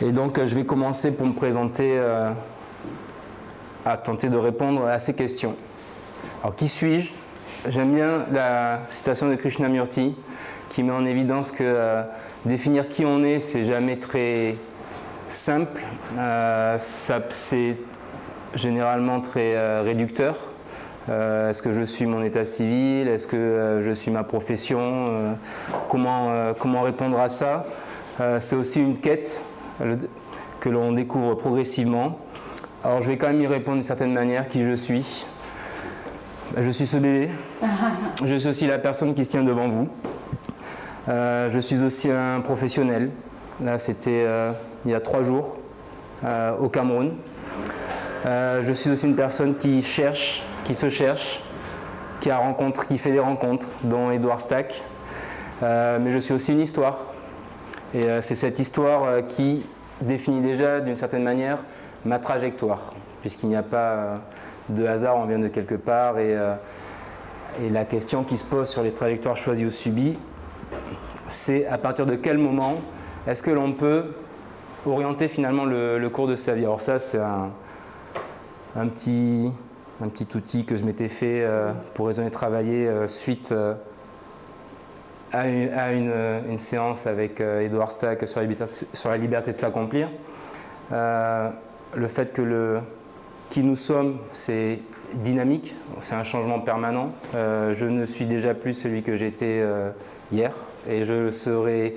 Et donc je vais commencer pour me présenter à tenter de répondre à ces questions. Alors qui suis-je? J'aime bien la citation de Krishnamurti qui met en évidence que définir qui on est, c'est jamais très simple, c'est généralement très réducteur. Est-ce que je suis mon état civil? Est-ce que je suis ma profession? Comment répondre à ça? C'est aussi une quête que l'on découvre progressivement. Alors je vais quand même y répondre d'une certaine manière, qui je suis. Je suis ce bébé. Je suis aussi la personne qui se tient devant vous. Je suis aussi un professionnel. Là, c'était il y a 3 jours au Cameroun. Je suis aussi une personne qui cherche, qui se cherche, qui fait des rencontres, dont Edward Stack. Mais je suis aussi une histoire. Et c'est cette histoire qui définit déjà d'une certaine manière ma trajectoire, puisqu'il n'y a pas de hasard, on vient de quelque part. Et la question qui se pose sur les trajectoires choisies ou subies, c'est à partir de quel moment est-ce que l'on peut orienter finalement le cours de sa vie. Alors ça, c'est un petit outil que je m'étais fait pour raisonner travailler suite à une séance avec Edward Stack sur la liberté de s'accomplir. Le fait que qui nous sommes, c'est dynamique, c'est un changement permanent. Je ne suis déjà plus celui que j'étais hier et je ne serai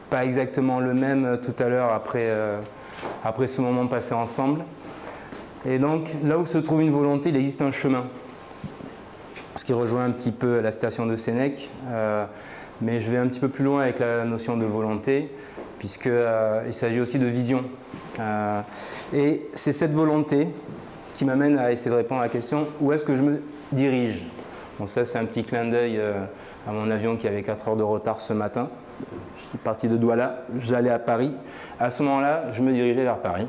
pas exactement le même tout à l'heure après ce moment passé ensemble. Et donc, là où se trouve une volonté, il existe un chemin. Ce qui rejoint un petit peu la citation de Sénèque, mais je vais un petit peu plus loin avec la notion de volonté, puisqu'il s'agit aussi de vision. Et c'est cette volonté qui m'amène à essayer de répondre à la question où est-ce que je me dirige. Bon, ça, c'est un petit clin d'œil à mon avion qui avait 4 heures de retard ce matin. Je suis parti de Douala, j'allais à Paris. À ce moment-là, je me dirigeais vers Paris.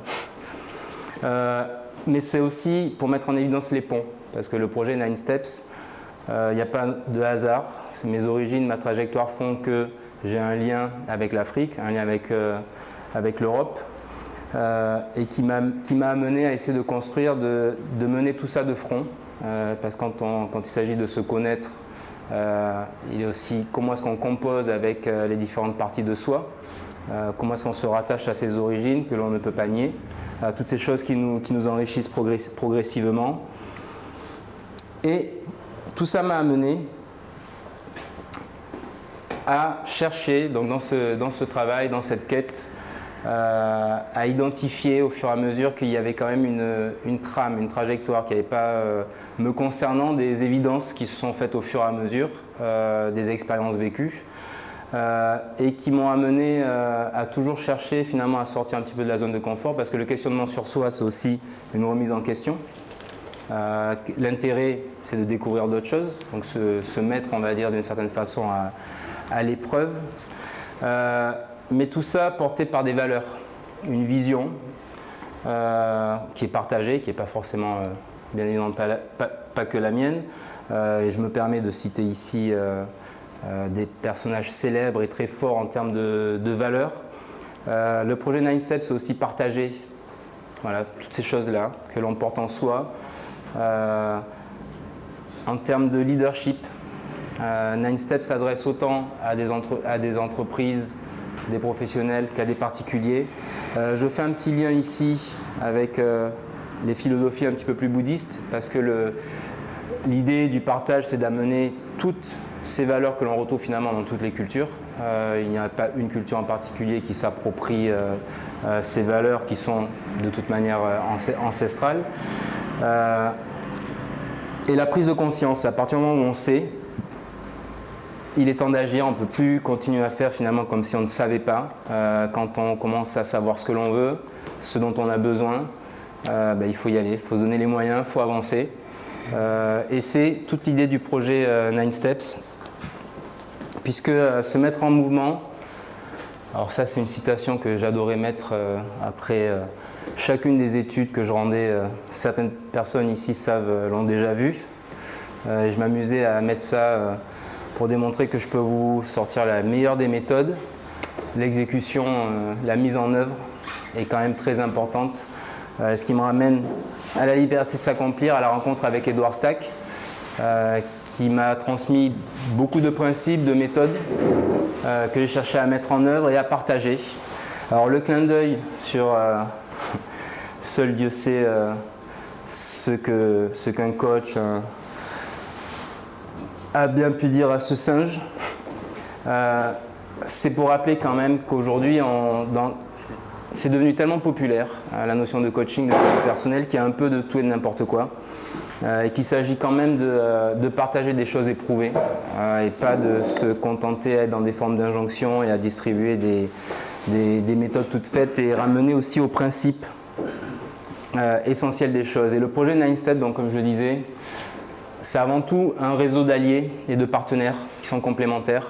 Mais c'est aussi pour mettre en évidence les ponts, parce que le projet 9 Steps, il n'y a pas de hasard. C'est mes origines, ma trajectoire font que j'ai un lien avec l'Afrique, un lien avec l'Europe, et qui m'a amené à essayer de construire, de mener tout ça de front, parce que quand il s'agit de se connaître, il y a aussi comment est-ce qu'on compose avec les différentes parties de soi, comment est-ce qu'on se rattache à ses origines que l'on ne peut pas nier, toutes ces choses qui nous enrichissent progressivement. Et tout ça m'a amené à chercher, donc dans ce travail, dans cette quête, à identifier au fur et à mesure qu'il y avait quand même une trame, une trajectoire, qui n'avait pas, me concernant, des évidences qui se sont faites au fur et à mesure, des expériences vécues, et qui m'ont amené à toujours chercher finalement à sortir un petit peu de la zone de confort, parce que le questionnement sur soi, c'est aussi une remise en question. L'intérêt, c'est de découvrir d'autres choses, donc se mettre, on va dire, d'une certaine façon à l'épreuve. Mais tout ça porté par des valeurs, une vision qui est partagée, qui n'est pas forcément, bien évidemment, pas que la mienne. Et je me permets de citer ici des personnages célèbres et très forts en termes de valeurs. Le projet 9 Steps, c'est aussi partager, voilà, toutes ces choses-là que l'on porte en soi. En termes de leadership, 9 Steps s'adresse autant à des entreprises, des professionnels qu'à des particuliers. Je fais un petit lien ici avec les philosophies un petit peu plus bouddhistes, parce que l'idée du partage, c'est d'amener toutes ces valeurs que l'on retrouve finalement dans toutes les cultures. Il n'y a pas une culture en particulier qui s'approprie ces valeurs qui sont de toute manière ancestrales. Et la prise de conscience, à partir du moment où on sait, il est temps d'agir, on ne peut plus continuer à faire finalement comme si on ne savait pas. Quand on commence à savoir ce que l'on veut, ce dont on a besoin, il faut y aller, il faut se donner les moyens, il faut avancer. Et c'est toute l'idée du projet 9 Steps, puisque se mettre en mouvement, alors ça c'est une citation que j'adorais mettre après chacune des études que je rendais, certaines personnes ici l'ont déjà vu. Je m'amusais à mettre ça pour démontrer que je peux vous sortir la meilleure des méthodes. l'exécution, la mise en œuvre est quand même très importante. Ce qui me ramène à la liberté de s'accomplir, à la rencontre avec Edward Stack, qui m'a transmis beaucoup de principes, de méthodes que j'ai cherché à mettre en œuvre et à partager. Alors le clin d'œil sur seul Dieu sait ce qu'un coach a bien pu dire à ce singe, c'est pour rappeler quand même qu'aujourd'hui c'est devenu tellement populaire, la notion de coaching, de développement personnel, qu'il y a un peu de tout et de n'importe quoi. Et qu'il s'agit quand même de partager des choses éprouvées et pas de se contenter à être dans des formes d'injonction et à distribuer des méthodes toutes faites et ramener aussi aux principes essentiels des choses. Et le projet Nine Steps, donc, comme je le disais, c'est avant tout un réseau d'alliés et de partenaires qui sont complémentaires.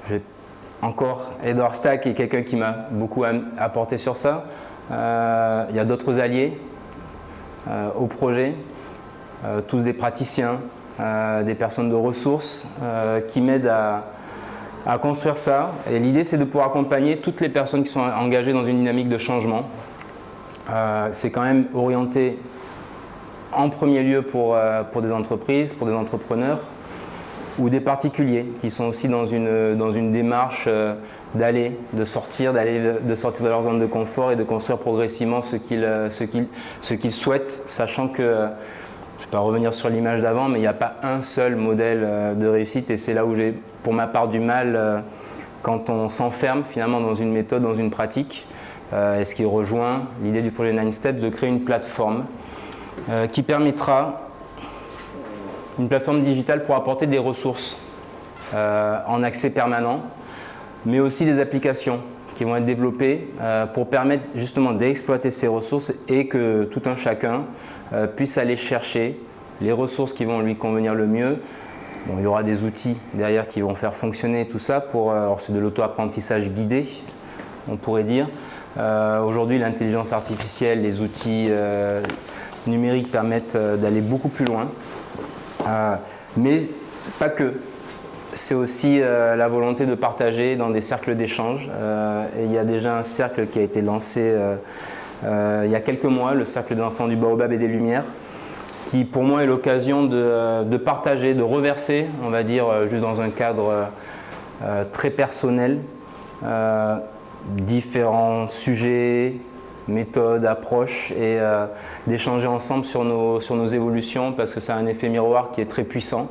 J'ai encore Edward Stack, qui est quelqu'un qui m'a beaucoup apporté sur ça. Il y a d'autres alliés au projet, tous des praticiens, des personnes de ressources qui m'aident à construire ça. Et l'idée, c'est de pouvoir accompagner toutes les personnes qui sont engagées dans une dynamique de changement. C'est quand même orienté en premier lieu pour des entreprises, pour des entrepreneurs ou des particuliers qui sont aussi dans une démarche de sortir de leur zone de confort et de construire progressivement ce qu'ils souhaitent, sachant que, je ne vais pas revenir sur l'image d'avant, mais il n'y a pas un seul modèle de réussite et c'est là où j'ai pour ma part du mal quand on s'enferme finalement dans une méthode, dans une pratique, et ce qui rejoint l'idée du projet Nine Steps de créer une plateforme qui permettra, une plateforme digitale pour apporter des ressources en accès permanent, mais aussi des applications qui vont être développées pour permettre justement d'exploiter ces ressources et que tout un chacun puisse aller chercher les ressources qui vont lui convenir le mieux. Bon, il y aura des outils derrière qui vont faire fonctionner tout ça alors c'est de l'auto-apprentissage guidé, on pourrait dire. Aujourd'hui, l'intelligence artificielle, les outils numériques permettent d'aller beaucoup plus loin. Mais pas que. C'est aussi la volonté de partager dans des cercles d'échange. Et il y a déjà un cercle qui a été lancé il y a quelques mois, le cercle des enfants du Baobab et des Lumières, qui pour moi est l'occasion de partager, de reverser, on va dire, juste dans un cadre très personnel, différents sujets, méthodes, approches et d'échanger ensemble sur nos évolutions parce que ça a un effet miroir qui est très puissant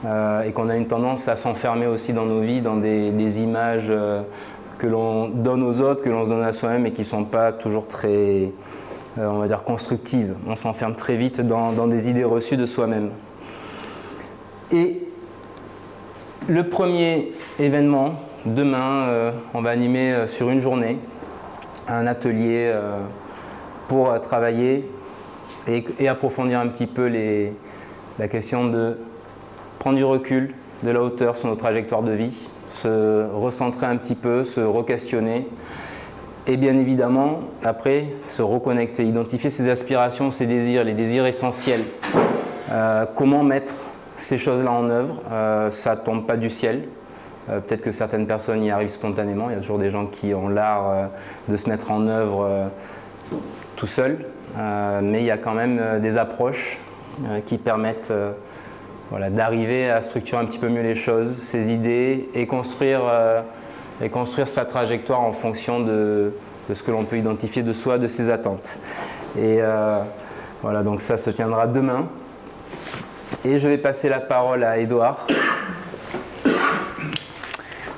et qu'on a une tendance à s'enfermer aussi dans nos vies, dans des images que l'on donne aux autres, que l'on se donne à soi-même et qui ne sont pas toujours très, on va dire, constructives. On s'enferme très vite dans des idées reçues de soi-même. Et le premier événement, demain, on va animer sur une journée un atelier pour travailler et approfondir un petit peu la question de prendre du recul, de la hauteur sur nos trajectoires de vie, se recentrer un petit peu, se re-questionner et bien évidemment, après, se reconnecter, identifier ses aspirations, ses désirs, les désirs essentiels. Comment mettre ces choses-là en œuvre, ça ne tombe pas du ciel. Peut-être que certaines personnes y arrivent spontanément. Il y a toujours des gens qui ont l'art de se mettre en œuvre tout seul. Mais il y a quand même des approches qui permettent d'arriver à structurer un petit peu mieux les choses, ses idées et construire sa trajectoire en fonction de ce que l'on peut identifier de soi, de ses attentes. Et voilà, donc ça se tiendra demain. Et je vais passer la parole à Edouard.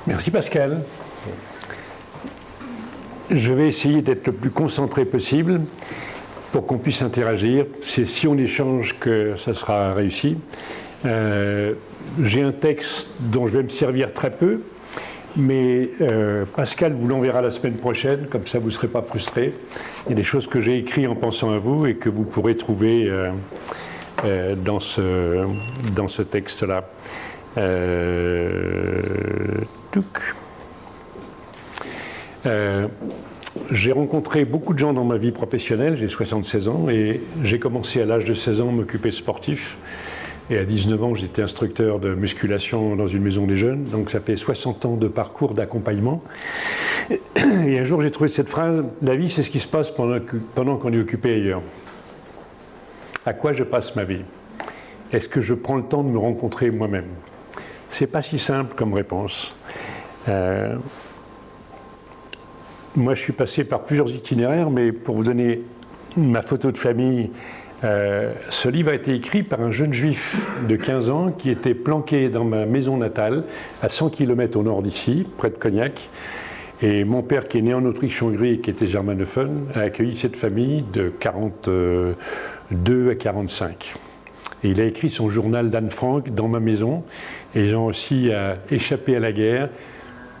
Merci Pascal. Je vais essayer d'être le plus concentré possible pour qu'on puisse interagir. C'est si on échange que ça sera réussi. J'ai un texte dont je vais me servir très peu, mais Pascal vous l'enverra la semaine prochaine, comme ça vous ne serez pas frustrés. Il y a des choses que j'ai écrites en pensant à vous et que vous pourrez trouver dans ce texte-là. J'ai rencontré beaucoup de gens dans ma vie professionnelle, j'ai 76 ans et j'ai commencé à l'âge de 16 ans à m'occuper de sportifs. Et à 19 ans, j'étais instructeur de musculation dans une maison des jeunes. Donc ça fait 60 ans de parcours d'accompagnement. Et un jour, j'ai trouvé cette phrase, « La vie, c'est ce qui se passe pendant qu'on est occupé ailleurs. À quoi je passe ma vie? Est-ce que je prends le temps de me rencontrer moi-même » C'est pas si simple comme réponse. Moi, je suis passé par plusieurs itinéraires, mais pour vous donner ma photo de famille, ce livre a été écrit par un jeune juif de 15 ans qui était planqué dans ma maison natale, à 100 km au nord d'ici, près de Cognac. Et mon père, qui est né en Autriche-Hongrie et qui était germanophone, a accueilli cette famille de 42 à 45. Et il a écrit son journal d'Anne Frank dans ma maison. Et Jean aussi a échappé à la guerre.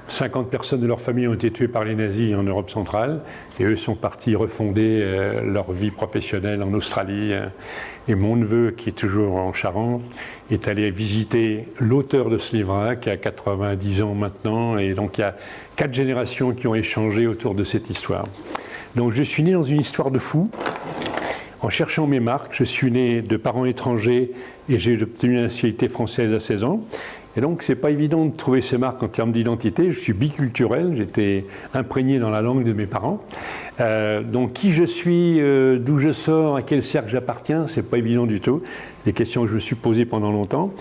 50 personnes de leur famille ont été tuées par les nazis en Europe centrale. Et eux sont partis refonder leur vie professionnelle en Australie. Et mon neveu, qui est toujours en Charente, est allé visiter l'auteur de ce livre-là, qui a 90 ans maintenant. Et donc il y a 4 générations qui ont échangé autour de cette histoire. Donc je suis né dans une histoire de fou. En cherchant mes marques, je suis né de parents étrangers et j'ai obtenu la nationalité française à 16 ans. Et donc, ce n'est pas évident de trouver ces marques en termes d'identité. Je suis biculturel, j'étais imprégné dans la langue de mes parents. Donc, qui je suis, d'où je sors, à quel cercle j'appartiens, ce n'est pas évident du tout. Des questions que je me suis posées pendant longtemps.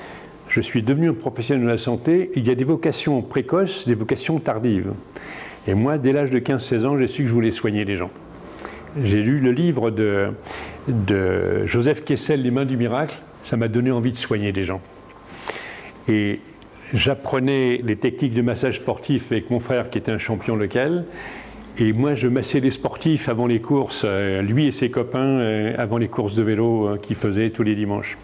Je suis devenu un professionnel de la santé. Il y a des vocations précoces, des vocations tardives. Et moi, dès l'âge de 15-16 ans, j'ai su que je voulais soigner les gens. J'ai lu le livre de Joseph Kessel, Les mains du miracle. Ça m'a donné envie de soigner les gens. Et j'apprenais les techniques de massage sportif avec mon frère qui était un champion local. Et moi, je massais les sportifs avant les courses, lui et ses copains, avant les courses de vélo qu'ils faisaient tous les dimanches.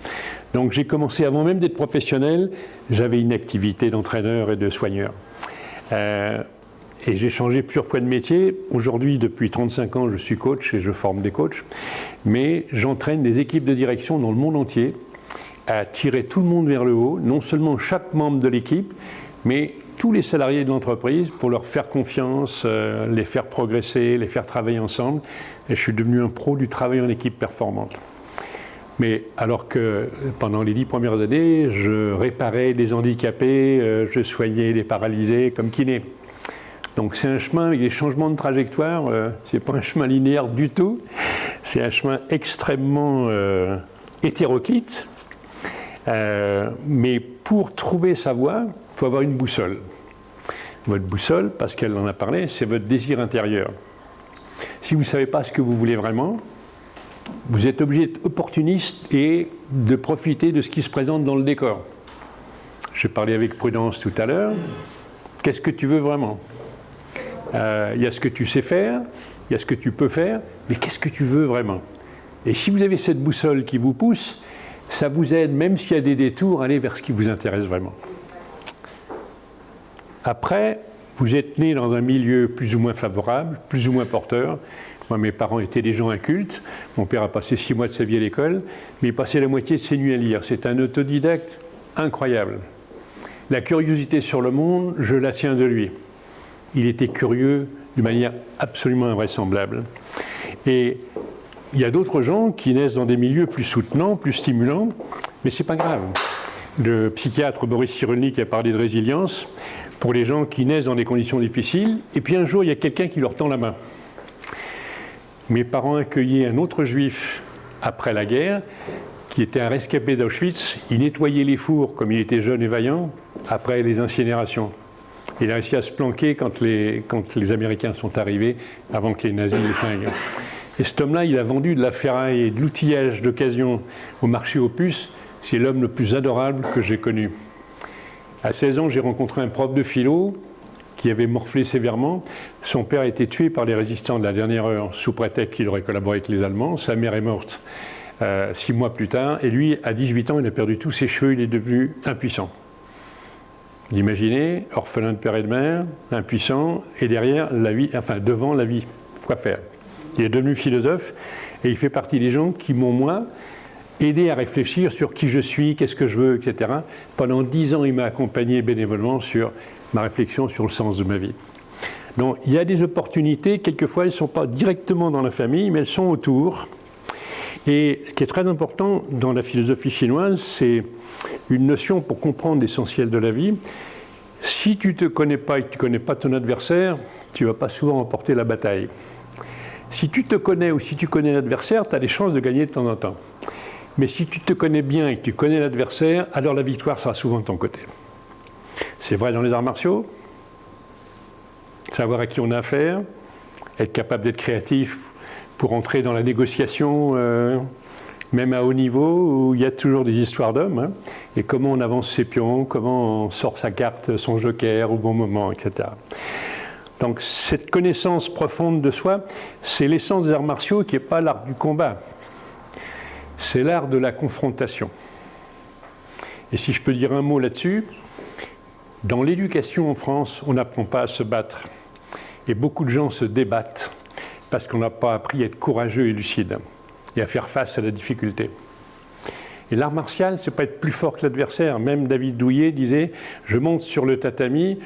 Donc j'ai commencé, avant même d'être professionnel, j'avais une activité d'entraîneur et de soigneur. Et j'ai changé plusieurs fois de métier. Aujourd'hui, depuis 35 ans, je suis coach et je forme des coachs. Mais j'entraîne des équipes de direction dans le monde entier à tirer tout le monde vers le haut, non seulement chaque membre de l'équipe, mais tous les salariés de l'entreprise pour leur faire confiance, les faire progresser, les faire travailler ensemble. Et je suis devenu un pro du travail en équipe performante. Mais alors que pendant les 10 premières années, je réparais les handicapés, je soignais les paralysés comme kiné. Donc c'est un chemin avec des changements de trajectoire, c'est pas un chemin linéaire du tout, c'est un chemin extrêmement hétéroclite. Mais pour trouver sa voie, il faut avoir une boussole. Votre boussole, Pascal en a parlé, c'est votre désir intérieur. Si vous ne savez pas ce que vous voulez vraiment, vous êtes obligé d'être opportuniste et de profiter de ce qui se présente dans le décor. Je parlais avec Prudence tout à l'heure. Qu'est-ce que tu veux vraiment ? Il y a ce que tu sais faire, il y a ce que tu peux faire, mais qu'est-ce que tu veux vraiment ? Et si vous avez cette boussole qui vous pousse, ça vous aide, même s'il y a des détours, à aller vers ce qui vous intéresse vraiment. Après, vous êtes né dans un milieu plus ou moins favorable, plus ou moins porteur. Moi, mes parents étaient des gens incultes. Mon père a passé 6 mois de sa vie à l'école, mais il passait la moitié de ses nuits à lire. C'est un autodidacte incroyable. La curiosité sur le monde, je la tiens de lui. Il était curieux d'une manière absolument invraisemblable. Et il y a d'autres gens qui naissent dans des milieux plus soutenants, plus stimulants, mais ce n'est pas grave. Le psychiatre Boris Cyrulnik a parlé de résilience pour les gens qui naissent dans des conditions difficiles, et puis un jour, il y a quelqu'un qui leur tend la main. Mes parents accueillaient un autre juif après la guerre, qui était un rescapé d'Auschwitz. Il nettoyait les fours, comme il était jeune et vaillant, après les incinérations. Il a réussi à se planquer quand les Américains sont arrivés, avant que les nazis les flinguent. Et cet homme-là, il a vendu de la ferraille et de l'outillage d'occasion au marché aux puces. C'est l'homme le plus adorable que j'ai connu. À 16 ans, j'ai rencontré un prof de philo qui avait morflé sévèrement. Son père a été tué par les résistants de la dernière heure, sous prétexte qu'il aurait collaboré avec les Allemands. Sa mère est morte 6 mois plus tard. Et lui, à 18 ans, il a perdu tous ses cheveux, il est devenu impuissant. Vous imaginez, orphelin de père et de mère, impuissant, et derrière, la vie, enfin devant la vie. Quoi faire ? Il est devenu philosophe et il fait partie des gens qui m'ont, moi, aidé à réfléchir sur qui je suis, qu'est-ce que je veux, etc. Pendant 10 ans, il m'a accompagné bénévolement sur ma réflexion sur le sens de ma vie. Donc, il y a des opportunités, quelquefois, elles ne sont pas directement dans la famille, mais elles sont autour. Et ce qui est très important dans la philosophie chinoise, c'est une notion pour comprendre l'essentiel de la vie. Si tu ne te connais pas et que tu ne connais pas ton adversaire, tu ne vas pas souvent remporter la bataille. Si tu te connais ou si tu connais l'adversaire, tu as des chances de gagner de temps en temps. Mais si tu te connais bien et que tu connais l'adversaire, alors la victoire sera souvent de ton côté. C'est vrai dans les arts martiaux, savoir à qui on a affaire, être capable d'être créatif pour entrer dans la négociation, même à haut niveau, où il y a toujours des histoires d'hommes, hein, et comment on avance ses pions, comment on sort sa carte, son joker au bon moment, etc. Donc cette connaissance profonde de soi, c'est l'essence des arts martiaux qui n'est pas l'art du combat. C'est l'art de la confrontation. Et si je peux dire un mot là-dessus, dans l'éducation en France, on n'apprend pas à se battre. Et beaucoup de gens se débattent parce qu'on n'a pas appris à être courageux et lucide et à faire face à la difficulté. Et l'art martial, c'est pas être plus fort que l'adversaire. Même David Douillet disait « Je monte sur le tatami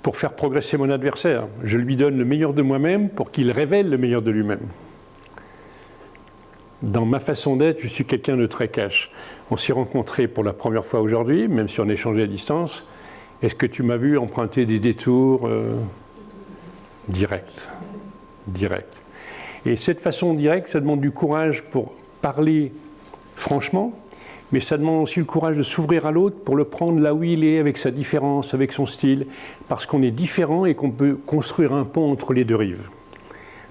pour faire progresser mon adversaire. Je lui donne le meilleur de moi-même pour qu'il révèle le meilleur de lui-même. » Dans ma façon d'être, je suis quelqu'un de très cash. On s'est rencontrés pour la première fois aujourd'hui, même si on échangeait à distance. Est-ce que tu m'as vu emprunter des détours directs? Direct. Et cette façon directe, ça demande du courage pour parler franchement, mais ça demande aussi le courage de s'ouvrir à l'autre pour le prendre là où il est, avec sa différence, avec son style, parce qu'on est différent et qu'on peut construire un pont entre les deux rives.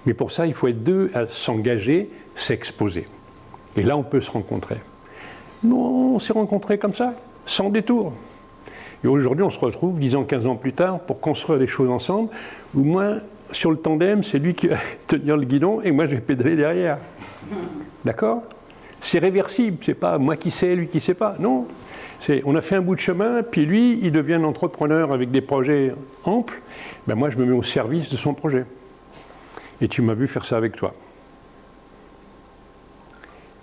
Mais pour ça, il faut être deux à s'engager, s'exposer. Et là, on peut se rencontrer. Non, on s'est rencontrés comme ça, sans détour. Et aujourd'hui, on se retrouve 10 ans, 15 ans plus tard pour construire des choses ensemble, où moi, sur le tandem, c'est lui qui va tenir le guidon et moi, je vais pédaler derrière. D'accord? C'est réversible, c'est pas moi qui sais, lui qui sait pas. Non, on a fait un bout de chemin, puis lui, il devient un entrepreneur avec des projets amples. Ben moi, je me mets au service de son projet. Et tu m'as vu faire ça avec toi.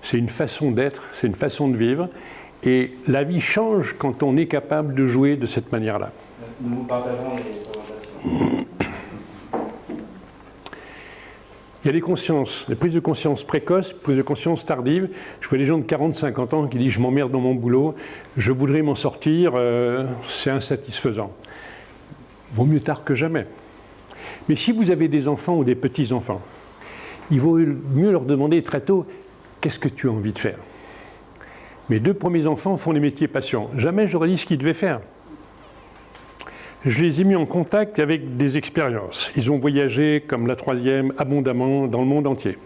C'est une façon d'être, c'est une façon de vivre. Et la vie change quand on est capable de jouer de cette manière-là. Nous partagerons les présentations. Il y a des consciences, des prises de conscience précoces, prises de conscience tardives. Je vois des gens de 40-50 ans qui disent « je m'emmerde dans mon boulot, je voudrais m'en sortir, c'est insatisfaisant ». Vaut mieux tard que jamais. Mais si vous avez des enfants ou des petits-enfants, il vaut mieux leur demander très tôt « qu'est-ce que tu as envie de faire ?» Mes 2 premiers enfants font des métiers passion. Jamais j'aurais dit ce qu'ils devaient faire. Je les ai mis en contact avec des expériences. Ils ont voyagé, comme la 3e, abondamment dans le monde entier.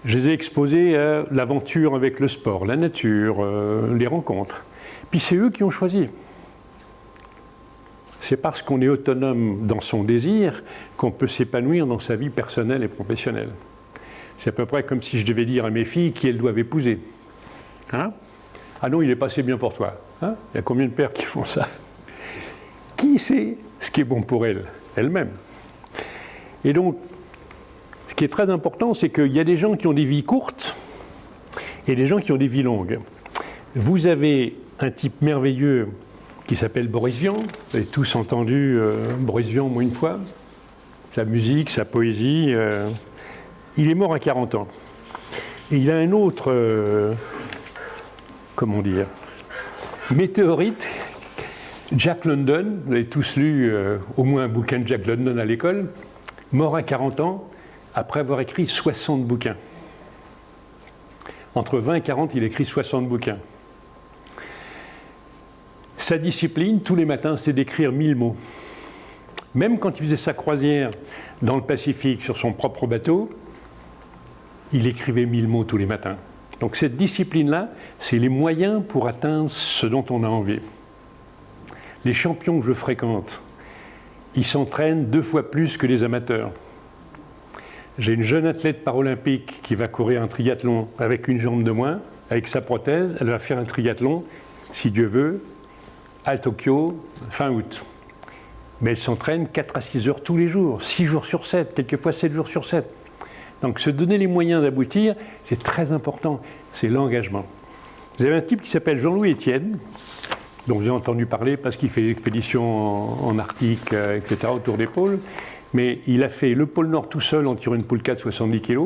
Je les ai exposés à l'aventure avec le sport, la nature, les rencontres. Puis c'est eux qui ont choisi. C'est parce qu'on est autonome dans son désir qu'on peut s'épanouir dans sa vie personnelle et professionnelle. C'est à peu près comme si je devais dire à mes filles qui elles doivent épouser. Hein? Ah non, il n'est pas assez bien pour toi. Hein? Il y a combien de pères qui font ça? Qui sait ce qui est bon pour elle-même? Et donc, ce qui est très important, c'est qu'il y a des gens qui ont des vies courtes et des gens qui ont des vies longues. Vous avez un type merveilleux qui s'appelle Boris Vian. Vous avez tous entendu Boris Vian au moins une fois. Sa musique, sa poésie. Il est mort à 40 ans. Et il a un autre, comment dire, météorite, Jack London. Vous avez tous lu au moins un bouquin de Jack London à l'école. Mort à 40 ans, après avoir écrit 60 bouquins. Entre 20 et 40, il écrit 60 bouquins. Sa discipline, tous les matins, c'est d'écrire 1000 mots. Même quand il faisait sa croisière dans le Pacifique sur son propre bateau, il écrivait 1000 mots tous les matins. Donc cette discipline-là, c'est les moyens pour atteindre ce dont on a envie. Les champions que je fréquente, ils s'entraînent 2 fois plus que les amateurs. J'ai une jeune athlète paralympique qui va courir un triathlon avec une jambe de moins, avec sa prothèse. Elle va faire un triathlon, si Dieu veut, à Tokyo, fin août. Mais elle s'entraîne 4 à 6 heures tous les jours, 6 jours sur 7, quelquefois 7 jours sur 7. Donc se donner les moyens d'aboutir, c'est très important, c'est l'engagement. Vous avez un type qui s'appelle Jean-Louis Etienne, dont vous avez entendu parler parce qu'il fait des expéditions en Arctique, etc., autour des pôles. Mais il a fait le pôle Nord tout seul en tirant une poule 4 70 kg.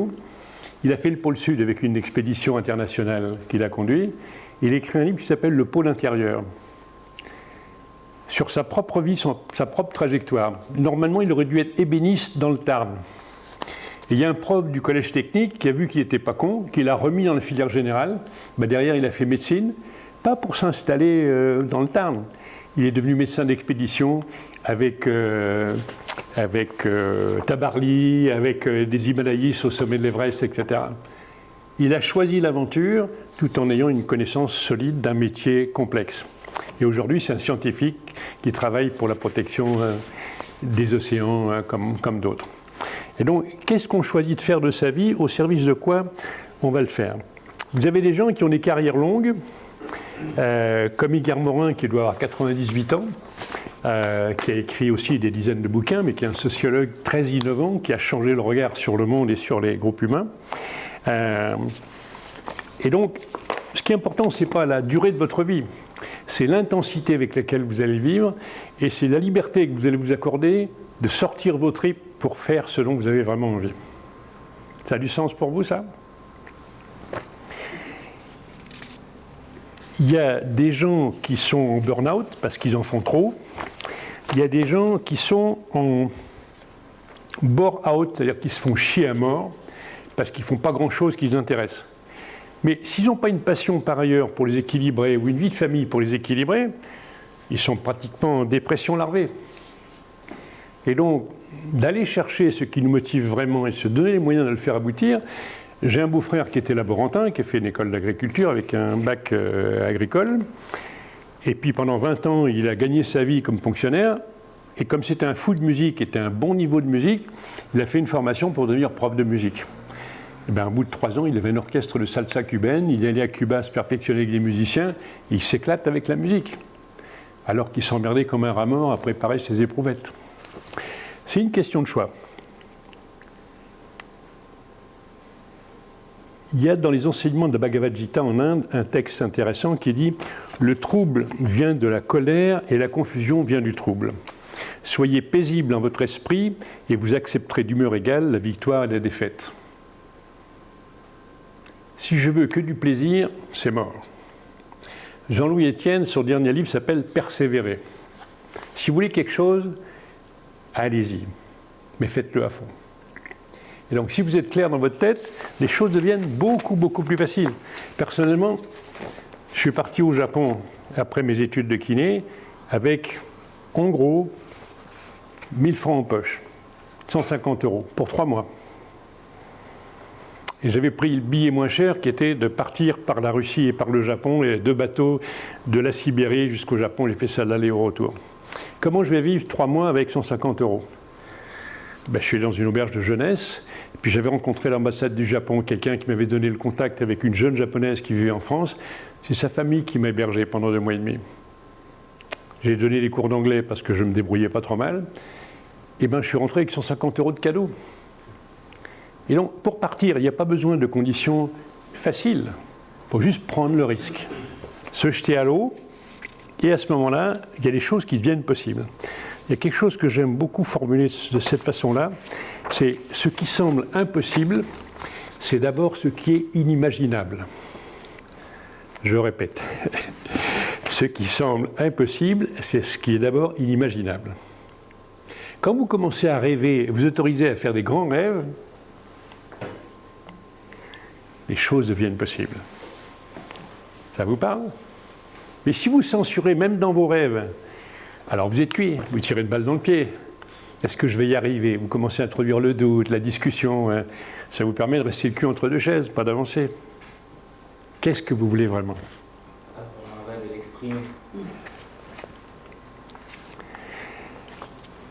Il a fait le pôle Sud avec une expédition internationale qu'il a conduite. Il a écrit un livre qui s'appelle Le pôle intérieur, sur sa propre vie, sa propre trajectoire. Normalement, il aurait dû être ébéniste dans le Tarn. Et il y a un prof du collège technique qui a vu qu'il n'était pas con, qui l'a remis dans la filière générale. Derrière, il a fait médecine, pas pour s'installer dans le Tarn. Il est devenu médecin d'expédition avec Tabarly, avec des Himalayas au sommet de l'Everest, etc. Il a choisi l'aventure tout en ayant une connaissance solide d'un métier complexe. Et aujourd'hui, c'est un scientifique qui travaille pour la protection des océans comme d'autres. Et donc, qu'est-ce qu'on choisit de faire de sa vie? Au service de quoi on va le faire? Vous avez des gens qui ont des carrières longues, comme Igor Morin, qui doit avoir 98 ans, qui a écrit aussi des dizaines de bouquins, mais qui est un sociologue très innovant, qui a changé le regard sur le monde et sur les groupes humains. Et donc, ce qui est important, ce n'est pas la durée de votre vie, c'est l'intensité avec laquelle vous allez vivre, et c'est la liberté que vous allez vous accorder de sortir vos tripes pour faire ce dont vous avez vraiment envie. Ça a du sens pour vous, ça? Il y a des gens qui sont en burn-out parce qu'ils en font trop. Il y a des gens qui sont en bore-out, c'est-à-dire qu'ils se font chier à mort parce qu'ils ne font pas grand-chose qui les intéresse. Mais s'ils n'ont pas une passion par ailleurs pour les équilibrer ou une vie de famille pour les équilibrer, ils sont pratiquement en dépression larvée. Et donc, d'aller chercher ce qui nous motive vraiment et se donner les moyens de le faire aboutir. J'ai un beau-frère qui était laborantin, qui a fait une école d'agriculture avec un bac agricole. Et puis pendant 20 ans, il a gagné sa vie comme fonctionnaire. Et comme c'était un fou de musique, était un bon niveau de musique, il a fait une formation pour devenir prof de musique. Et bien, au bout de 3 ans, il avait un orchestre de salsa cubaine. Il allait à Cuba se perfectionner avec des musiciens. Il s'éclate avec la musique. Alors qu'il s'emmerdait comme un rat mort à préparer ses éprouvettes. C'est une question de choix. Il y a dans les enseignements de la Bhagavad Gita en Inde un texte intéressant qui dit « Le trouble vient de la colère et la confusion vient du trouble. Soyez paisible en votre esprit et vous accepterez d'humeur égale la victoire et la défaite. Si je veux que du plaisir, c'est mort. » Jean-Louis Etienne, son dernier livre s'appelle « Persévérer ». Si vous voulez quelque chose, allez-y, mais faites-le à fond. Et donc, si vous êtes clair dans votre tête, les choses deviennent beaucoup, beaucoup plus faciles. Personnellement, je suis parti au Japon après mes études de kiné avec, en gros, 1000 francs en poche, 150 € pour 3 mois. Et j'avais pris le billet moins cher qui était de partir par la Russie et par le Japon, et 2 bateaux de la Sibérie jusqu'au Japon, j'ai fait ça l'aller au retour. Comment je vais vivre 3 mois avec 150 €? Je suis dans une auberge de jeunesse, et puis j'avais rencontré à l'ambassade du Japon quelqu'un qui m'avait donné le contact avec une jeune japonaise qui vivait en France. C'est sa famille qui m'a hébergé pendant 2 mois et demi. J'ai donné des cours d'anglais parce que je ne me débrouillais pas trop mal. Et je suis rentré avec 150 € de cadeaux. Et donc, pour partir, il n'y a pas besoin de conditions faciles. Il faut juste prendre le risque. Se jeter à l'eau, et à ce moment-là, il y a des choses qui deviennent possibles. Il y a quelque chose que j'aime beaucoup formuler de cette façon-là, c'est ce qui semble impossible, c'est d'abord ce qui est inimaginable. Je répète, ce qui semble impossible, c'est ce qui est d'abord inimaginable. Quand vous commencez à rêver, vous autorisez à faire des grands rêves, les choses deviennent possibles. Ça vous parle? Mais si vous censurez même dans vos rêves, alors vous êtes cuit, vous tirez une balle dans le pied. Est-ce que je vais y arriver? Vous commencez à introduire le doute, la discussion. Ça vous permet de rester le cul entre 2 chaises, pas d'avancer. Qu'est-ce que vous voulez vraiment? Un rêve et l'exprimer.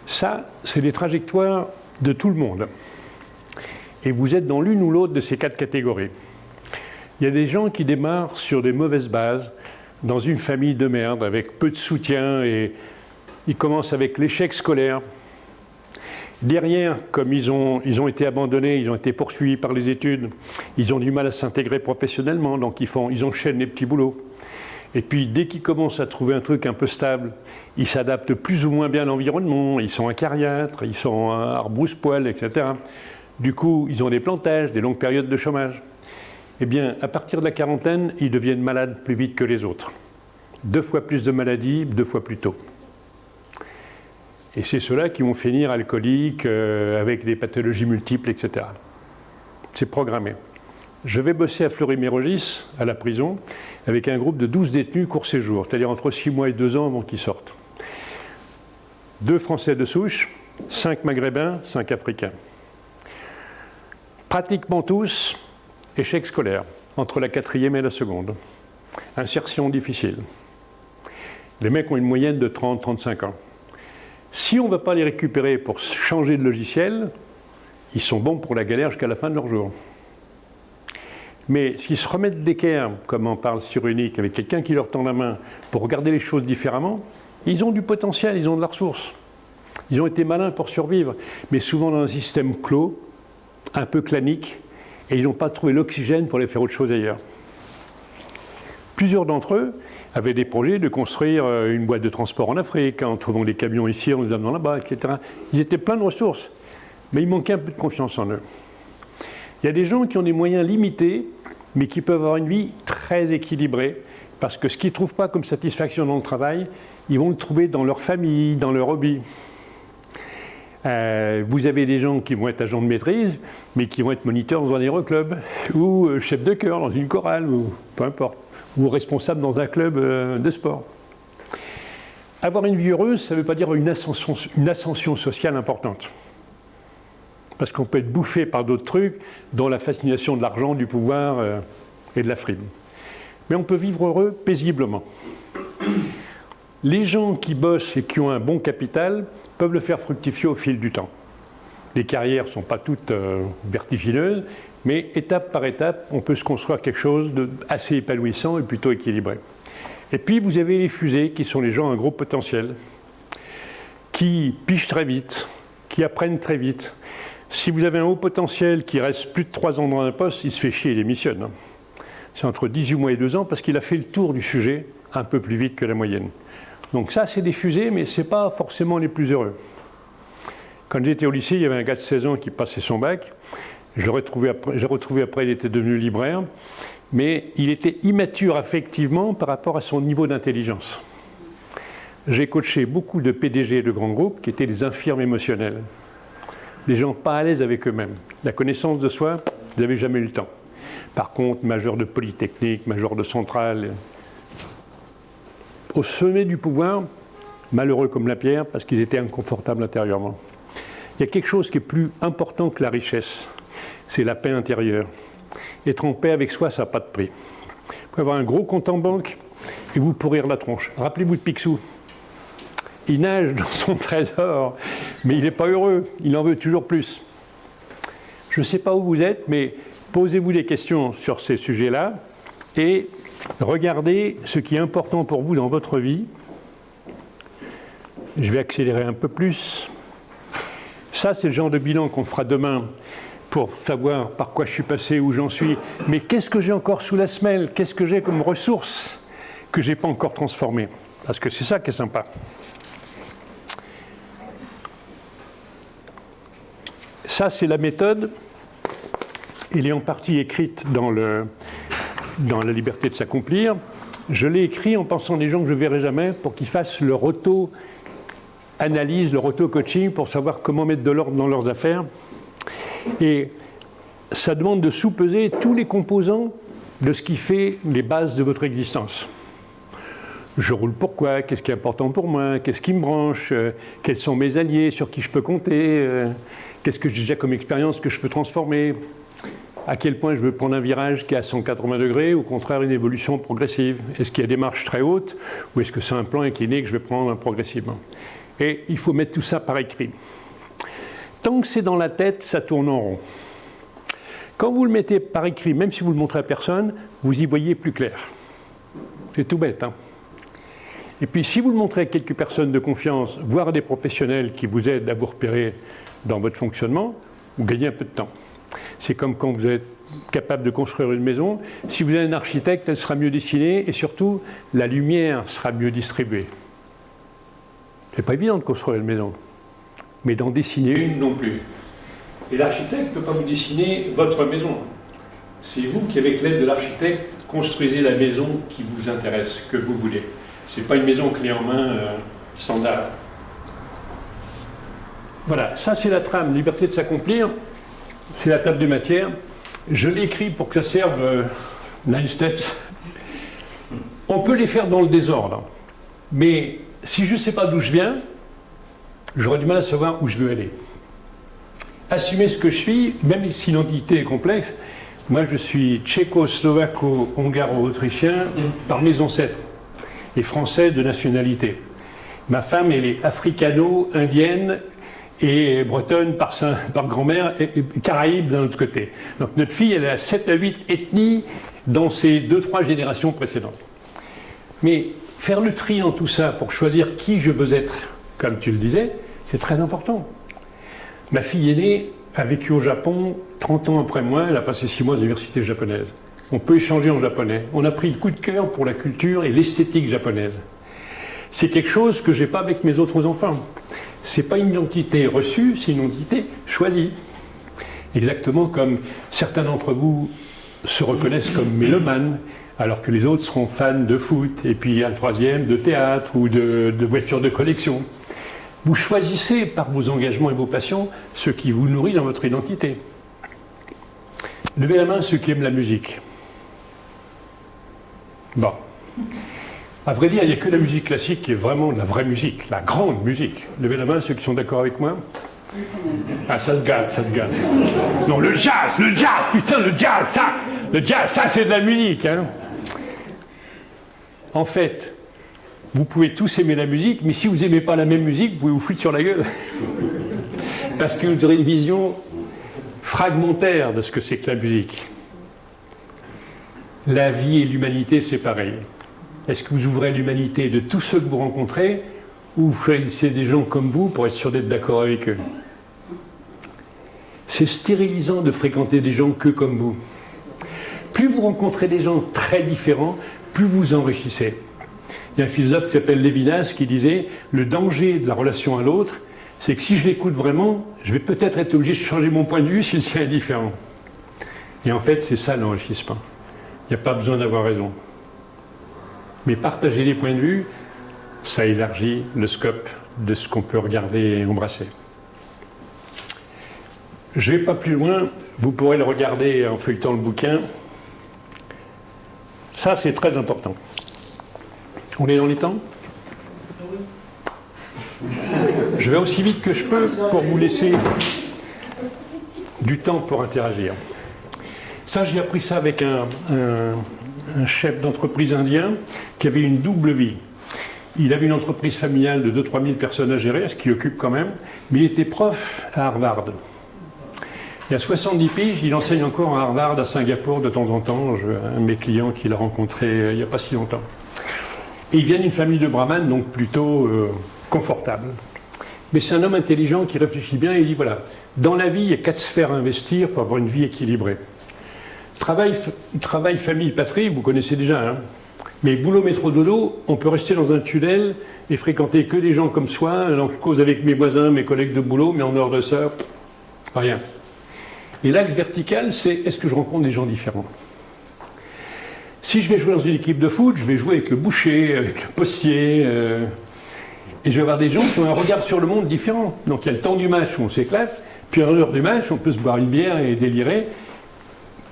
Ça, c'est des trajectoires de tout le monde. Et vous êtes dans l'une ou l'autre de ces 4 catégories. Il y a des gens qui démarrent sur des mauvaises bases, dans une famille de merde, avec peu de soutien, et ils commencent avec l'échec scolaire. Derrière, comme ils ont été abandonnés, ils ont été poursuivis par les études, ils ont du mal à s'intégrer professionnellement, donc ils enchaînent les petits boulots. Et puis, dès qu'ils commencent à trouver un truc un peu stable, ils s'adaptent plus ou moins bien à l'environnement, ils sont acariâtres, ils sont à rebrousse-poil, etc. Du coup, ils ont des plantages, des longues périodes de chômage. Eh bien, à partir de la quarantaine, ils deviennent malades plus vite que les autres. 2 fois plus de maladies, 2 fois plus tôt. Et c'est ceux-là qui vont finir alcooliques, avec des pathologies multiples, etc. C'est programmé. Je vais bosser à Fleury-Mérogis, à la prison, avec un groupe de 12 détenus court séjour, c'est-à-dire entre 6 mois et 2 ans avant qu'ils sortent. 2 Français de souche, 5 Maghrébins, 5 Africains. Pratiquement tous, échec scolaire, entre la 4e et la seconde. Insertion difficile. Les mecs ont une moyenne de 30-35 ans. Si on ne va pas les récupérer pour changer de logiciel, ils sont bons pour la galère jusqu'à la fin de leur jour. Mais s'ils se remettent d'équerre, comme en parle Cyrulnik, avec quelqu'un qui leur tend la main pour regarder les choses différemment, ils ont du potentiel, ils ont de la ressource. Ils ont été malins pour survivre, mais souvent dans un système clos, un peu clanique, et ils n'ont pas trouvé l'oxygène pour aller faire autre chose ailleurs. Plusieurs d'entre eux avaient des projets de construire une boîte de transport en Afrique, en trouvant des camions ici, en les amenant là-bas, etc. Ils étaient pleins de ressources, mais il manquait un peu de confiance en eux. Il y a des gens qui ont des moyens limités, mais qui peuvent avoir une vie très équilibrée, parce que ce qu'ils ne trouvent pas comme satisfaction dans le travail, ils vont le trouver dans leur famille, dans leur hobby. Vous avez des gens qui vont être agents de maîtrise, mais qui vont être moniteurs dans un aéroclub, ou chef de chœur dans une chorale, ou peu importe, ou responsable dans un club de sport. Avoir une vie heureuse, ça ne veut pas dire une ascension sociale importante. Parce qu'on peut être bouffé par d'autres trucs, dont la fascination de l'argent, du pouvoir et de la frime. Mais on peut vivre heureux paisiblement. Les gens qui bossent et qui ont un bon capital peuvent le faire fructifier au fil du temps. Les carrières ne sont pas toutes vertigineuses, mais étape par étape, on peut se construire quelque chose d'assez épanouissant et plutôt équilibré. Et puis vous avez les fusées, qui sont les gens à un gros potentiel, qui pichent très vite, qui apprennent très vite. Si vous avez un haut potentiel qui reste plus de 3 ans dans un poste, il se fait chier, il démissionne. C'est entre 18 mois et 2 ans parce qu'il a fait le tour du sujet un peu plus vite que la moyenne. Donc ça, c'est des fusées, mais ce n'est pas forcément les plus heureux. Quand j'étais au lycée, il y avait un gars de 16 ans qui passait son bac. J'ai retrouvé après, il était devenu libraire. Mais il était immature affectivement par rapport à son niveau d'intelligence. J'ai coaché beaucoup de PDG de grands groupes qui étaient des infirmes émotionnels. Des gens pas à l'aise avec eux-mêmes. La connaissance de soi, ils n'avaient jamais eu le temps. Par contre, major de Polytechnique, major de Centrale, au sommet du pouvoir, malheureux comme la pierre, parce qu'ils étaient inconfortables intérieurement. Il y a quelque chose qui est plus important que la richesse, c'est la paix intérieure. Être en paix avec soi, ça n'a pas de prix. Vous pouvez avoir un gros compte en banque et vous pourrir la tronche. Rappelez-vous de Picsou. Il nage dans son trésor, mais il n'est pas heureux, il en veut toujours plus. Je ne sais pas où vous êtes, mais posez-vous des questions sur ces sujets-là et regardez ce qui est important pour vous dans votre vie. Je vais accélérer un peu plus. Ça, c'est le genre de bilan qu'on fera demain pour savoir par quoi je suis passé, où j'en suis. Mais qu'est-ce que j'ai encore sous la semelle? Qu'est-ce que j'ai comme ressources que je n'ai pas encore transformées? Parce que c'est ça qui est sympa. Ça, c'est la méthode. Elle est en partie écrite dans la liberté de s'accomplir. Je l'ai écrit en pensant des gens que je ne verrai jamais pour qu'ils fassent leur auto-analyse, leur auto-coaching pour savoir comment mettre de l'ordre dans leurs affaires. Et ça demande de sous-peser tous les composants de ce qui fait les bases de votre existence. Je roule pourquoi? Qu'est-ce qui est important pour moi? Qu'est-ce qui me branche? Quels sont mes alliés? Sur qui je peux compter? Qu'est-ce que j'ai déjà comme expérience que je peux transformer? À quel point je veux prendre un virage qui est à 180 degrés ou au contraire une évolution progressive? Est-ce qu'il y a des marches très hautes ou est-ce que c'est un plan incliné que je vais prendre progressivement? Et il faut mettre tout ça par écrit. Tant que c'est dans la tête, ça tourne en rond. Quand vous le mettez par écrit, même si vous ne le montrez à personne, vous y voyez plus clair. C'est tout bête, hein? Et puis si vous le montrez à quelques personnes de confiance, voire à des professionnels qui vous aident à vous repérer dans votre fonctionnement, vous gagnez un peu de temps. C'est comme quand vous êtes capable de construire une maison. Si vous avez un architecte, elle sera mieux dessinée et surtout, la lumière sera mieux distribuée. C'est pas évident de construire une maison, mais d'en dessiner une non plus. Et l'architecte ne peut pas vous dessiner votre maison. C'est vous qui, avec l'aide de l'architecte, construisez la maison qui vous intéresse, que vous voulez. Ce n'est pas une maison clé en main standard. Voilà, ça c'est la trame, liberté de s'accomplir. C'est la table de matière. Je l'ai écrit pour que ça serve 9 steps. On peut les faire dans le désordre. Mais si je ne sais pas d'où je viens, j'aurais du mal à savoir où je veux aller. Assumer ce que je suis, même si l'identité est complexe. Moi, je suis tchéco-slovaco-hongaro-autrichien par mes ancêtres et français de nationalité. Ma femme, elle est africano-indienne et bretonne par grand-mère et caraïbe d'un autre côté. Donc notre fille, elle a 7 à 8 ethnies dans ces 2-3 générations précédentes. Mais faire le tri en tout ça pour choisir qui je veux être, comme tu le disais, c'est très important. Ma fille aînée a vécu au Japon 30 ans après moi, elle a passé 6 mois à l'université japonaise. On peut échanger en japonais. On a pris le coup de cœur pour la culture et l'esthétique japonaise. C'est quelque chose que je n'ai pas avec mes autres enfants. Ce n'est pas une identité reçue, c'est une identité choisie. Exactement comme certains d'entre vous se reconnaissent comme mélomanes, alors que les autres seront fans de foot, et puis un troisième de théâtre ou de voitures de collection. Vous choisissez par vos engagements et vos passions ce qui vous nourrit dans votre identité. Levez la main ceux qui aiment la musique. Bon. À vrai dire, il n'y a que la musique classique qui est vraiment la vraie musique, la grande musique. Levez la main ceux qui sont d'accord avec moi. Ah, ça se gâte, ça se gâte. Non, le jazz, putain, le jazz, ça c'est de la musique, hein. En fait, vous pouvez tous aimer la musique, mais si vous n'aimez pas la même musique, vous pouvez vous foutre sur la gueule. Parce que vous aurez une vision fragmentaire de ce que c'est que la musique. La vie et l'humanité, c'est pareil. Est-ce que vous ouvrez l'humanité de tous ceux que vous rencontrez, ou vous choisissez des gens comme vous pour être sûr d'être d'accord avec eux? C'est stérilisant de fréquenter des gens que comme vous. Plus vous rencontrez des gens très différents, plus vous enrichissez. Il y a un philosophe qui s'appelle Lévinas qui disait « Le danger de la relation à l'autre, c'est que si je l'écoute vraiment, je vais peut-être être obligé de changer mon point de vue si le sien est différent. » Et en fait, c'est ça l'enrichissement. Il n'y a pas besoin d'avoir raison. Mais partager les points de vue, ça élargit le scope de ce qu'on peut regarder et embrasser. Je ne vais pas plus loin, vous pourrez le regarder en feuilletant le bouquin. Ça, c'est très important. On est dans les temps ? Je vais aussi vite que je peux pour vous laisser du temps pour interagir. Ça, j'ai appris ça avec un chef d'entreprise indien qui avait une double vie. Il avait une entreprise familiale de 2-3 000 personnes à gérer, ce qui occupe quand même, mais il était prof à Harvard. Il y a 70 piges, il enseigne encore à Harvard, à Singapour, de temps en temps. Un de mes clients qui l'a rencontré il n'y a pas si longtemps. Et il vient d'une famille de brahmanes, donc plutôt confortable. Mais c'est un homme intelligent qui réfléchit bien et il dit, voilà, dans la vie, il y a 4 sphères à investir pour avoir une vie équilibrée. Travail, famille, patrie, vous connaissez déjà, hein. Mais boulot, métro, dodo, on peut rester dans un tunnel et fréquenter que des gens comme soi. Alors, je cause avec mes voisins, mes collègues de boulot, mais en dehors de ça, rien. Et l'axe vertical, c'est est-ce que je rencontre des gens différents? Si je vais jouer dans une équipe de foot, je vais jouer avec le boucher, avec le postier, et je vais avoir des gens qui ont un regard sur le monde différent. Donc il y a le temps du match où on s'éclate, puis à l'heure du match, on peut se boire une bière et délirer,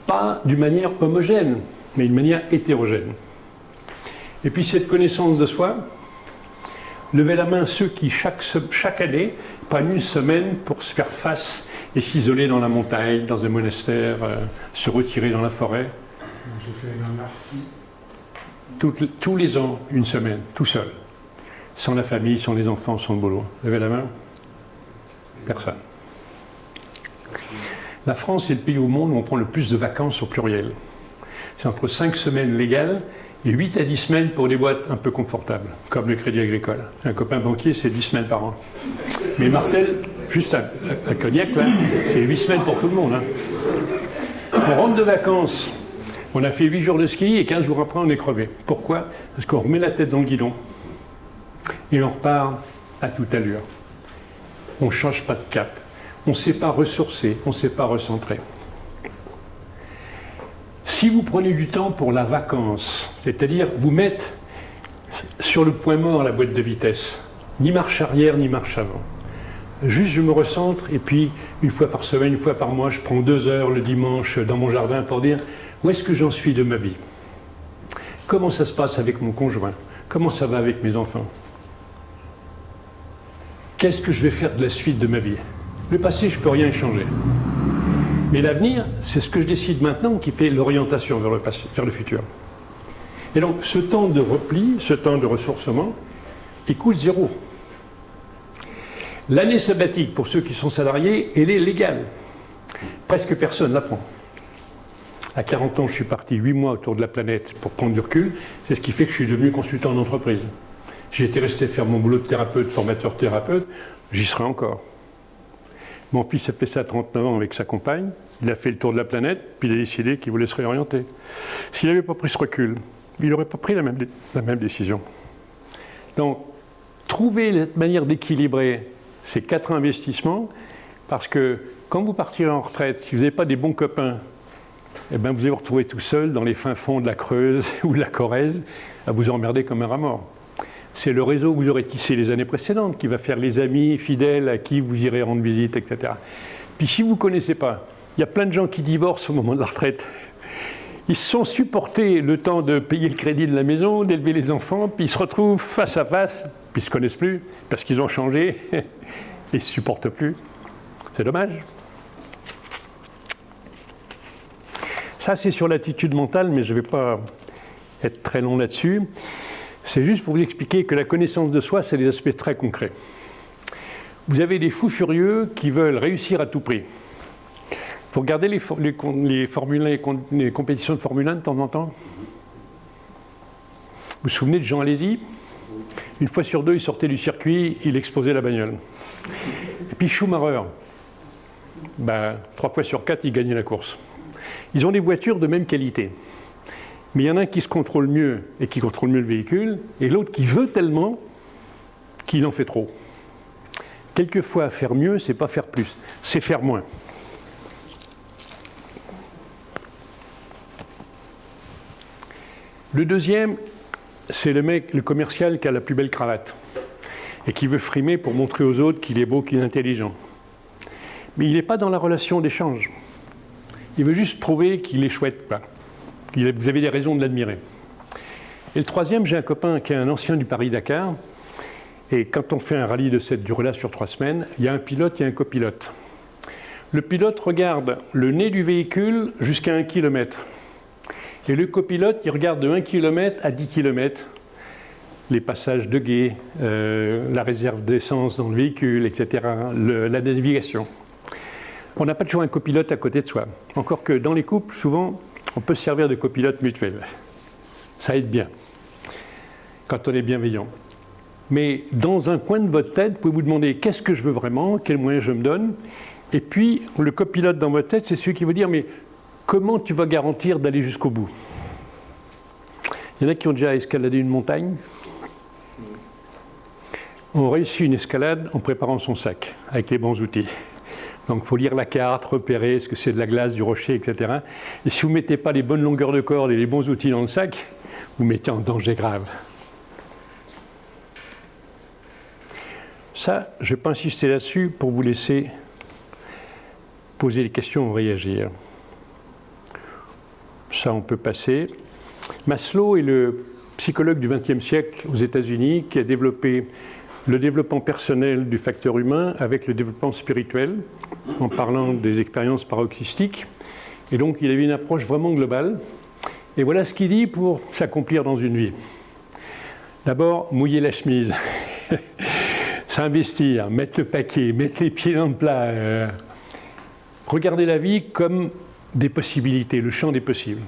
pas d'une manière homogène, mais d'une manière hétérogène. Et puis cette connaissance de soi, levez la main ceux qui chaque année prennent une semaine pour se faire face et s'isoler dans la montagne, dans un monastère, se retirer dans la forêt. J'ai fait un marché. Tous les ans, une semaine, tout seul. Sans la famille, sans les enfants, sans le boulot. Levez la main. Personne. La France est le pays au monde où on prend le plus de vacances au pluriel. C'est entre 5 semaines légales et 8 à 10 semaines pour des boîtes un peu confortables, comme le Crédit Agricole. Un copain banquier, c'est 10 semaines par an. Mais Martel, juste à Cognac, là, c'est 8 semaines pour tout le monde. Hein. On rentre de vacances, on a fait 8 jours de ski et 15 jours après, on est crevé. Pourquoi? Parce qu'on remet la tête dans le guidon et on repart à toute allure. On ne change pas de cap. on ne sait pas ressourcer, on ne sait pas recentrer. Si vous prenez du temps pour la vacance, c'est-à-dire vous mettre sur le point mort la boîte de vitesse, ni marche arrière ni marche avant, juste je me recentre et puis une fois par semaine, une fois par mois, je prends 2 heures le dimanche dans mon jardin pour dire où est-ce que j'en suis de ma vie, comment ça se passe avec mon conjoint, comment ça va avec mes enfants, qu'est-ce que je vais faire de la suite de ma vie. Le passé, je ne peux rien changer. Mais l'avenir, c'est ce que je décide maintenant qui fait l'orientation vers le passé, vers le futur. Et donc, ce temps de repli, ce temps de ressourcement, il coûte 0. L'année sabbatique, pour ceux qui sont salariés, elle est légale. Presque personne la prend. À 40 ans, je suis parti 8 mois autour de la planète pour prendre du recul. C'est ce qui fait que je suis devenu consultant en entreprise. J'ai été resté faire mon boulot de thérapeute, formateur thérapeute, j'y serai encore. Mon fils a fait ça à 39 ans avec sa compagne, il a fait le tour de la planète, puis il a décidé qu'il voulait se réorienter. S'il n'avait pas pris ce recul, il n'aurait pas pris la même décision. Donc, trouver la manière d'équilibrer ces 4 investissements, parce que quand vous partirez en retraite, si vous n'avez pas des bons copains, eh bien vous allez vous retrouver tout seul dans les fins fonds de la Creuse ou de la Corrèze, à vous emmerder comme un rat mort. C'est le réseau que vous aurez tissé les années précédentes qui va faire les amis fidèles à qui vous irez rendre visite, etc. Puis si vous ne connaissez pas, il y a plein de gens qui divorcent au moment de la retraite. Ils se sont supportés le temps de payer le crédit de la maison, d'élever les enfants, puis ils se retrouvent face à face, puis ils ne se connaissent plus, parce qu'ils ont changé, et ils ne se supportent plus. C'est dommage. Ça, c'est sur l'attitude mentale, mais je ne vais pas être très long là-dessus. C'est juste pour vous expliquer que la connaissance de soi, c'est des aspects très concrets. Vous avez des fous furieux qui veulent réussir à tout prix. Vous regardez les compétitions de Formule 1 de temps en temps? Vous vous souvenez de Jean Alesi? Une fois sur 2, il sortait du circuit, il explosait la bagnole. Et puis Schumacher, 3 fois sur 4, il gagnait la course. Ils ont des voitures de même qualité. Mais il y en a un qui se contrôle mieux et qui contrôle mieux le véhicule, et l'autre qui veut tellement qu'il en fait trop. Quelquefois, faire mieux, c'est pas faire plus, c'est faire moins. Le deuxième, c'est le commercial qui a la plus belle cravate et qui veut frimer pour montrer aux autres qu'il est beau, qu'il est intelligent. Mais il n'est pas dans la relation d'échange. Il veut juste prouver qu'il est chouette, quoi. Vous avez des raisons de l'admirer. Et le troisième, j'ai un copain qui est un ancien du Paris-Dakar. Et quand on fait un rallye de cette durée-là sur 3 semaines, il y a un pilote et un copilote. Le pilote regarde le nez du véhicule jusqu'à 1 km. Et le copilote, il regarde de 1 km à 10 km les passages de guet, la réserve d'essence dans le véhicule, etc., la navigation. On n'a pas toujours un copilote à côté de soi. Encore que dans les couples, souvent, on peut se servir de copilote mutuel. Ça aide bien, quand on est bienveillant. Mais dans un coin de votre tête, vous pouvez vous demander qu'est-ce que je veux vraiment, quels moyens je me donne. Et puis, le copilote dans votre tête, c'est celui qui va dire mais comment tu vas garantir d'aller jusqu'au bout? Il y en a qui ont déjà escaladé une montagne. On réussit une escalade en préparant son sac, avec les bons outils. Donc il faut lire la carte, repérer est-ce que c'est de la glace, du rocher, etc. Et si vous ne mettez pas les bonnes longueurs de corde et les bons outils dans le sac, vous mettez en danger grave. Ça, je ne vais pas insister là-dessus pour vous laisser poser des questions ou réagir. Ça, on peut passer. Maslow est le psychologue du XXe siècle aux États-Unis qui a développé le développement personnel du facteur humain avec le développement spirituel, en parlant des expériences paroxystiques. Et donc, il avait une approche vraiment globale. Et voilà ce qu'il dit pour s'accomplir dans une vie. D'abord, mouiller la chemise. S'investir, mettre le paquet, mettre les pieds dans le plat. Regarder la vie comme des possibilités, le champ des possibles.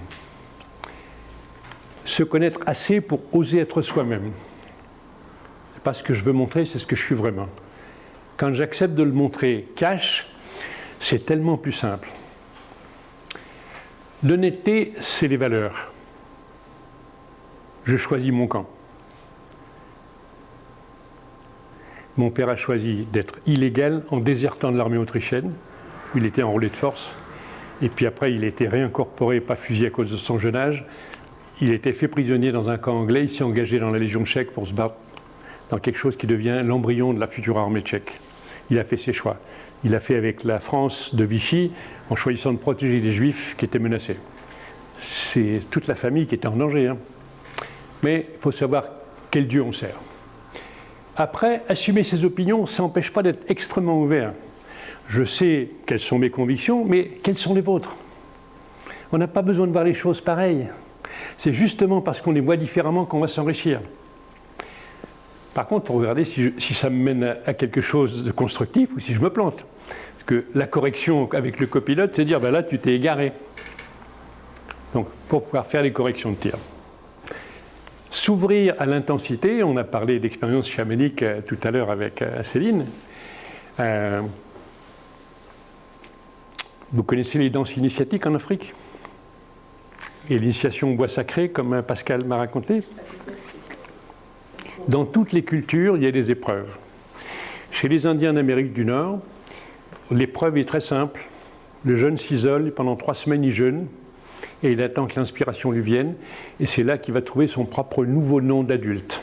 Se connaître assez pour oser être soi-même. C'est pas ce que je veux montrer, c'est ce que je suis vraiment. Quand j'accepte de le montrer cash, c'est tellement plus simple. L'honnêteté, c'est les valeurs. Je choisis mon camp. Mon père a choisi d'être illégal en désertant de l'armée autrichienne. Il était enrôlé de force. Et puis après, il a été réincorporé, pas fusillé à cause de son jeune âge. Il a été fait prisonnier dans un camp anglais. Il s'est engagé dans la Légion tchèque pour se battre dans quelque chose qui devient l'embryon de la future armée tchèque. Il a fait ses choix. Il a fait avec la France de Vichy en choisissant de protéger les Juifs qui étaient menacés. C'est toute la famille qui était en danger. Hein. Mais il faut savoir quel Dieu on sert. Après, assumer ses opinions, ça n'empêche pas d'être extrêmement ouvert. Je sais quelles sont mes convictions, mais quelles sont les vôtres? On n'a pas besoin de voir les choses pareilles. C'est justement parce qu'on les voit différemment qu'on va s'enrichir. Par contre, il faut regarder si ça me mène à quelque chose de constructif ou si je me plante. Parce que la correction avec le copilote, c'est dire, ben là, tu t'es égaré. Donc, pour pouvoir faire les corrections de tir. S'ouvrir à l'intensité, on a parlé d'expérience chamanique tout à l'heure avec Céline. Vous connaissez les danses initiatiques en Afrique? Et l'initiation au bois sacré, comme Pascal m'a raconté? Dans toutes les cultures, il y a des épreuves. Chez les Indiens d'Amérique du Nord, l'épreuve est très simple. Le jeune s'isole et pendant 3 semaines, il jeûne et il attend que l'inspiration lui vienne. Et c'est là qu'il va trouver son propre nouveau nom d'adulte.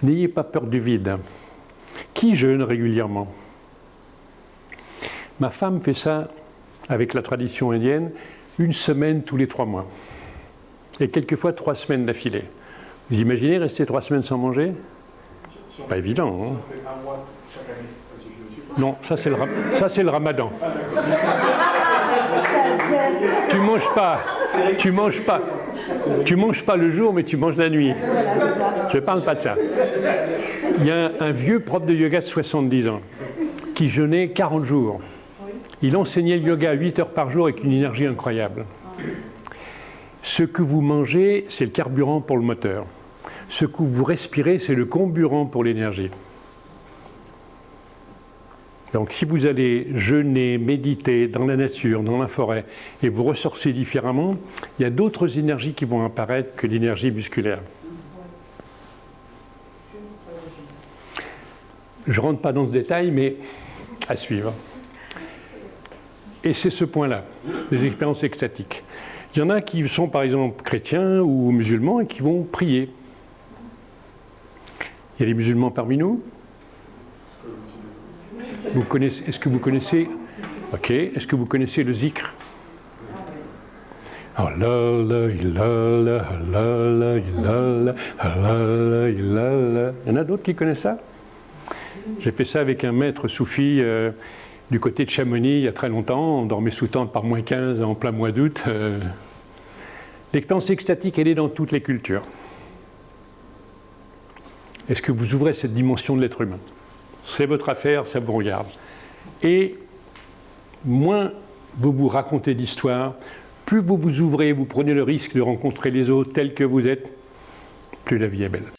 N'ayez pas peur du vide. Qui jeûne régulièrement? Ma femme fait ça avec la tradition indienne, 1 semaine tous les 3 mois. Et quelquefois 3 semaines d'affilée. Vous imaginez rester 3 semaines sans manger? Pas évident. Hein? Non, ça c'est le ramadan. Tu manges pas le jour, mais tu manges la nuit. Je ne parle pas de ça. Il y a un vieux prof de yoga de 70 ans qui jeûnait 40 jours. Il enseignait le yoga 8 heures par jour avec une énergie incroyable. Ce que vous mangez, c'est le carburant pour le moteur. Ce que vous respirez, c'est le comburant pour l'énergie. Donc si vous allez jeûner, méditer dans la nature, dans la forêt, et vous ressortez différemment, il y a d'autres énergies qui vont apparaître que l'énergie musculaire. Je ne rentre pas dans ce détail, mais à suivre. Et c'est ce point-là, les expériences extatiques. Il y en a qui sont par exemple chrétiens ou musulmans et qui vont prier. Il y a des musulmans parmi nous. Est-ce que vous connaissez Ok. Est-ce que vous connaissez le zikr? Il y en a d'autres qui connaissent ça? J'ai fait ça avec un maître soufi du côté de Chamonix il y a très longtemps. On dormait sous tente par -15 en plein mois d'août. L'expérience extatique, elle est dans toutes les cultures. Est-ce que vous ouvrez cette dimension de l'être humain? C'est votre affaire, ça vous regarde. Et moins vous vous racontez d'histoires, plus vous vous ouvrez, vous prenez le risque de rencontrer les autres tels que vous êtes, plus la vie est belle.